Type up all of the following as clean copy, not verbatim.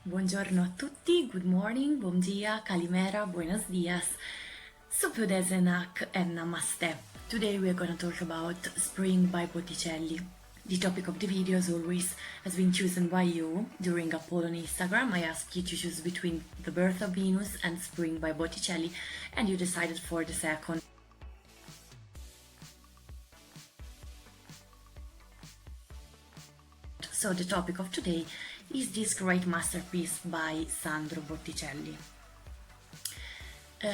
Buongiorno a tutti, good morning, bom dia, kalimera, buenos dias, supudesenak and namaste. Today we are going to talk about Spring by Botticelli. The topic of the video, as always, has been chosen by you. During a poll on Instagram, I asked you to choose between The Birth of Venus and Spring by Botticelli, and you decided for the second. So the topic of today is this great masterpiece by Sandro Botticelli.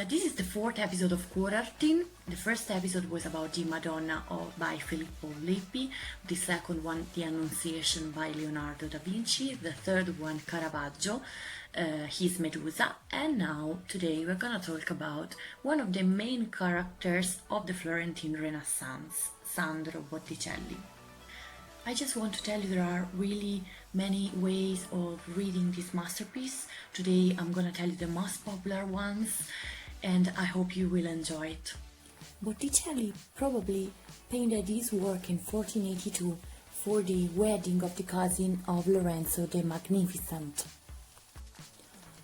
This is the fourth episode of Quarantine. The first episode was about the Madonna by Filippo Lippi, the second one, The Annunciation by Leonardo da Vinci, the third one, Caravaggio, his Medusa, and now today we're gonna talk about one of the main characters of the Florentine Renaissance, Sandro Botticelli. I just want to tell you there are really many ways of reading this masterpiece. Today I'm gonna tell you the most popular ones and I hope you will enjoy it. Botticelli probably painted this work in 1482 for the wedding of the cousin of Lorenzo the Magnificent.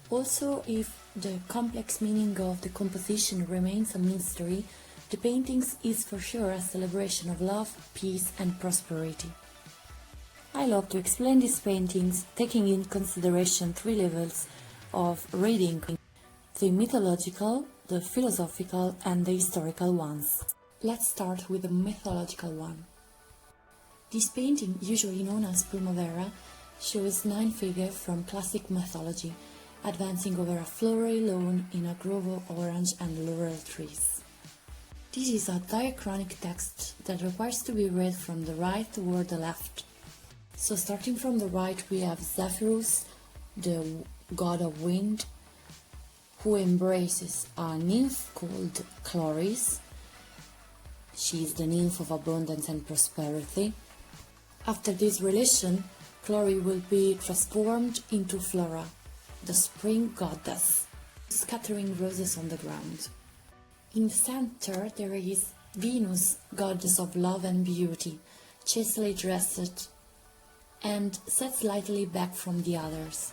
Also, if the complex meaning of the composition remains a mystery, the paintings is for sure a celebration of love, peace and prosperity. I love to explain these paintings taking in consideration three levels of reading: the mythological, the philosophical and the historical ones. Let's start with the mythological one. This painting, usually known as Primavera, shows 9 figures from classic mythology, advancing over a flowery lawn in a grove of orange and laurel trees. This is a diachronic text that requires to be read from the right toward the left. So starting from the right we have Zephyrus, the god of wind, who embraces a nymph called Chloris. She is the nymph of abundance and prosperity. After this relation, Chloris will be transformed into Flora, the spring goddess, scattering roses on the ground. In the center there is Venus, goddess of love and beauty, chastely dressed and set slightly back from the others.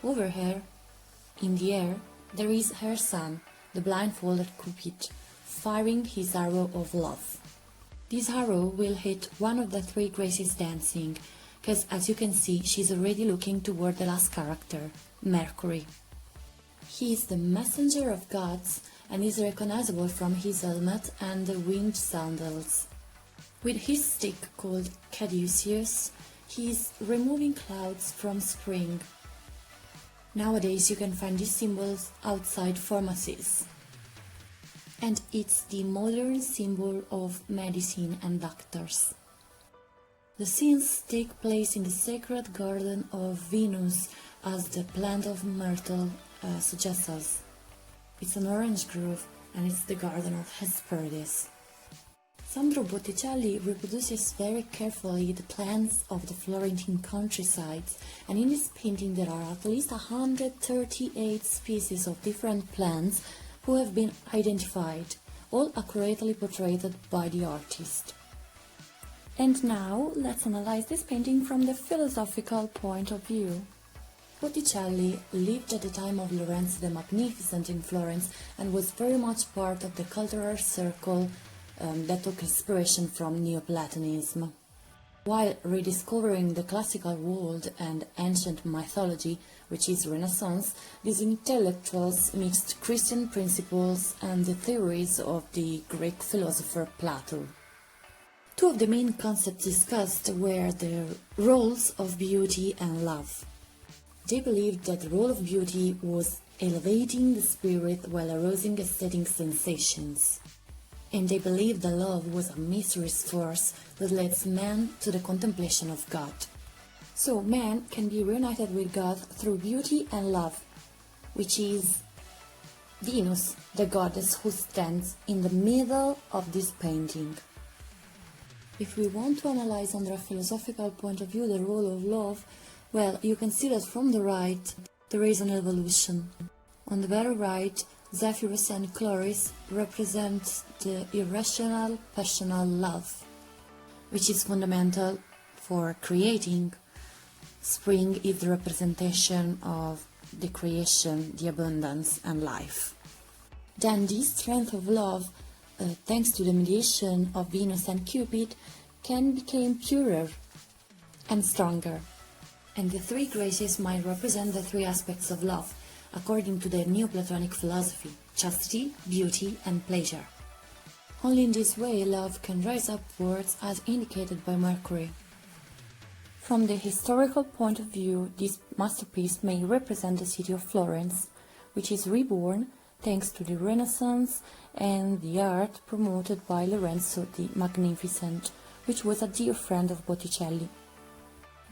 Over her, in the air, there is her son, the blindfolded Cupid, firing his arrow of love. This arrow will hit one of the 3 Graces dancing, because as you can see, she's already looking toward the last character, Mercury. He is the messenger of gods and is recognizable from his helmet and the winged sandals. With his stick called Caduceus, he is removing clouds from spring. Nowadays you can find these symbols outside pharmacies. And it's the modern symbol of medicine and doctors. The scenes take place in the sacred garden of Venus, as the plant of myrtle suggests us. It's an orange grove and it's the garden of Hesperides. Sandro Botticelli reproduces very carefully the plants of the Florentine countryside, and in this painting there are at least 138 species of different plants who have been identified, all accurately portrayed by the artist. And now let's analyze this painting from the philosophical point of view. Botticelli lived at the time of Lorenzo the Magnificent in Florence and was very much part of the cultural circle that took inspiration from Neoplatonism. While rediscovering the classical world and ancient mythology, which is Renaissance, these intellectuals mixed Christian principles and the theories of the Greek philosopher Plato. 2 of the main concepts discussed were the roles of beauty and love. They believed that the role of beauty was elevating the spirit while arousing aesthetic sensations. And they believed that love was a mysterious force that leads man to the contemplation of God. So man can be reunited with God through beauty and love, which is Venus, the goddess who stands in the middle of this painting. If we want to analyze under a philosophical point of view the role of love, well, you can see that from the right there is an evolution. On the very right, Zephyrus and Chloris represent the irrational, passional love, which is fundamental for creating. Spring is the representation of the creation, the abundance and life. Then this strength of love, thanks to the mediation of Venus and Cupid, can become purer and stronger. And the three graces might represent the three aspects of love, according to the Neoplatonic philosophy: chastity, beauty and pleasure. Only in this way love can rise upwards as indicated by Mercury. From the historical point of view, this masterpiece may represent the city of Florence, which is reborn thanks to the Renaissance and the art promoted by Lorenzo the Magnificent, which was a dear friend of Botticelli.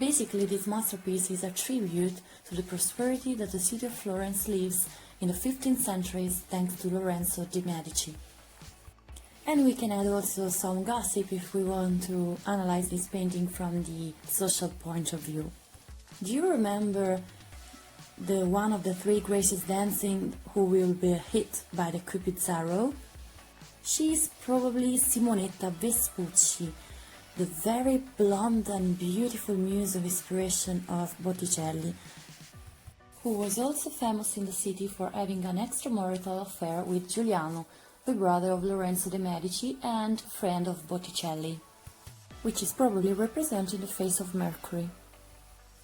Basically, this masterpiece is a tribute to the prosperity that the city of Florence lives in the 15th century thanks to Lorenzo de' Medici. And we can add also some gossip if we want to analyze this painting from the social point of view. Do you remember the one of the three graces dancing who will be hit by the Cupid's arrow? She is probably Simonetta Vespucci, the very blonde and beautiful muse of inspiration of Botticelli, who was also famous in the city for having an extramarital affair with Giuliano, the brother of Lorenzo de' Medici and friend of Botticelli, which is probably representing the face of Mercury.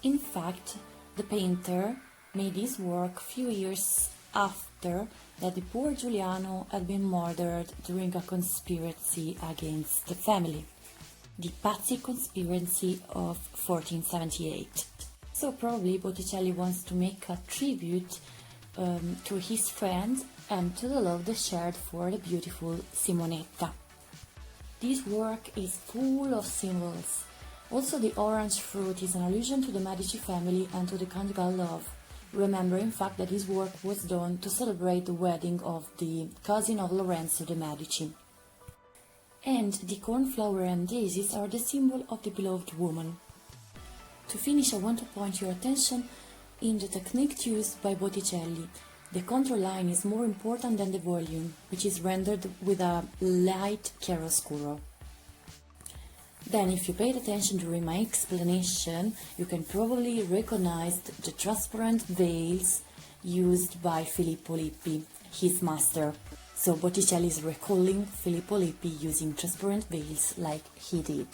In fact, the painter made this work few years after that the poor Giuliano had been murdered during a conspiracy against the family, the Pazzi conspiracy of 1478. So probably Botticelli wants to make a tribute to his friend and to the love they shared for the beautiful Simonetta. This work is full of symbols. Also, the orange fruit is an allusion to the Medici family and to the conjugal love. Remember, in fact, that this work was done to celebrate the wedding of the cousin of Lorenzo de' Medici. And the cornflower and daisies are the symbol of the beloved woman. To finish, I want to point your attention in the technique used by Botticelli. The contour line is more important than the volume, which is rendered with a light chiaroscuro. Then, if you paid attention during my explanation, you can probably recognize the transparent veils used by Filippo Lippi, his master. So Botticelli is recalling Filippo Lippi using transparent veils like he did.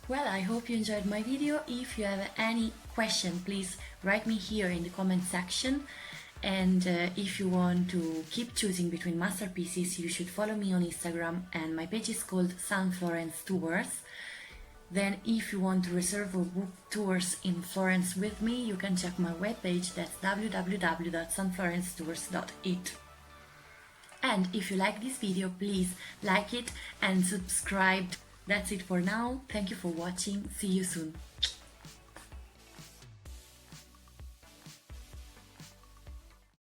Well, I hope you enjoyed my video. If you have any question, please write me here in the comment section. And if you want to keep choosing between masterpieces, you should follow me on Instagram, and my page is called San Florence Tours. Then if you want to reserve or book tours in Florence with me, you can check my webpage, that's www.sanflorencetours.it. And if you like this video, please like it and subscribe. That's it for now. Thank you for watching. See you soon.